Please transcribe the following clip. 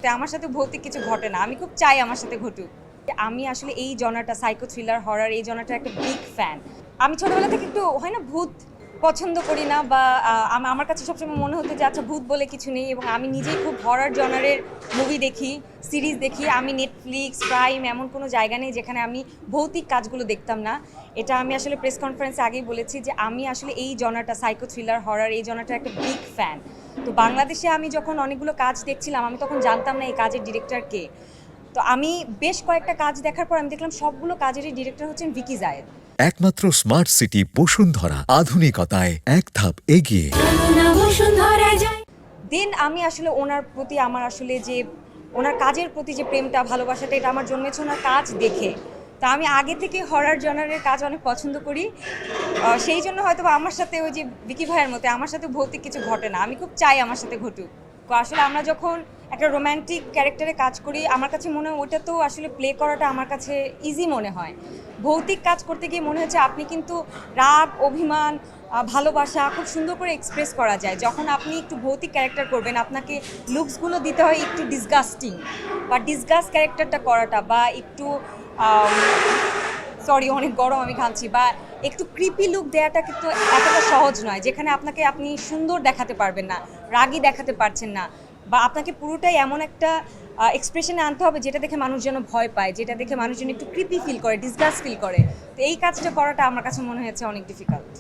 আমার সাথে ভৌতিক কিছু ঘটে না, আমি খুব চাই আমার সাথে ঘটুক। আমি আসলে এই জনারটা সাইকো থ্রিলার হরর এই জনারটার একটা বিগ ফ্যান। আমি ছোটবেলা থেকে একটু হয় না ভূত পছন্দ করি না বা আমার কাছে সবসময় মনে হতো যে আচ্ছা ভূত বলে কিছু নেই, এবং আমি নিজেই খুব হরর জনারের মুভি দেখি, সিরিজ দেখি। আমি নেটফ্লিক্স প্রাইম এমন কোনো জায়গা নেই যেখানে আমি ভৌতিক কাজগুলো দেখতাম না। এটা আমি আসলে প্রেস কনফারেন্সে আগেই বলেছি যে আমি আসলে এই জনারটা সাইকো থ্রিলার হরর এই জনারটার একটা বিগ ফ্যান। তো বাংলাদেশে আমি যখন অনেকগুলো কাজ দেখছিলাম আমি তখন জানতাম না এই কাজের ডিরেক্টর কে। তো আমি বেশ কয়েকটা কাজ দেখার পর আমি দেখলাম সবগুলো কাজেরই ডিরেক্টর হচ্ছেন ভিকি জায়েদ। একমাত্র স্মার্ট সিটি বসুন্ধরা, আধুনিকতায় এক ধাপ এগিয়ে। দেন আমি আসলে ওনার প্রতি আমার আসলে যে ওনার কাজের প্রতি যে প্রেমটা ভালোবাসাটা এটা আমার জন্মেছে ওনার কাজ দেখে। তা আমি আগে থেকে হরর জনারের কাজ অনেক পছন্দ করি, সেই জন্য হয়তো আমার সাথে ওই যে ভিকি ভাইয়ের মতো আমার সাথে ভৌতিক কিছু ঘটে না, আমি খুব চাই আমার সাথে ঘটুক। তো আসলে আমরা যখন একটা রোম্যান্টিক ক্যারেক্টারে কাজ করি আমার কাছে মনে হয় ওটা তো আসলে প্লে করাটা আমার কাছে ইজি মনে হয়। ভৌতিক কাজ করতে গিয়ে মনে হচ্ছে আপনি কিন্তু রাগ অভিমান ভালোবাসা খুব সুন্দর করে এক্সপ্রেস করা যায়। যখন আপনি একটু ভৌতিক ক্যারেক্টার করবেন আপনাকে লুকসগুলো দিতে হয় একটু ডিসগাস্টিং, বা ডিসগাস্ট ক্যারেক্টারটা করাটা বা একটু সরি অনেক গরম আমি ঘামছি, বা একটু ক্রিপি লুক দেওয়াটা কিন্তু এতটা সহজ নয়, যেখানে আপনি সুন্দর দেখাতে পারবেন না, রাগী দেখাতে পারছেন না, বা আপনাকে পুরোটাই এমন একটা এক্সপ্রেশনে আনতে হবে যেটা দেখে মানুষ যেন ভয় পায়, যেটা দেখে মানুষ যেন একটু ক্রিপি ফিল করে, ডিসগাস্ট ফিল করে। তো এই কাজটা করাটা আমার কাছে মনে হয়েছে অনেক ডিফিকাল্ট।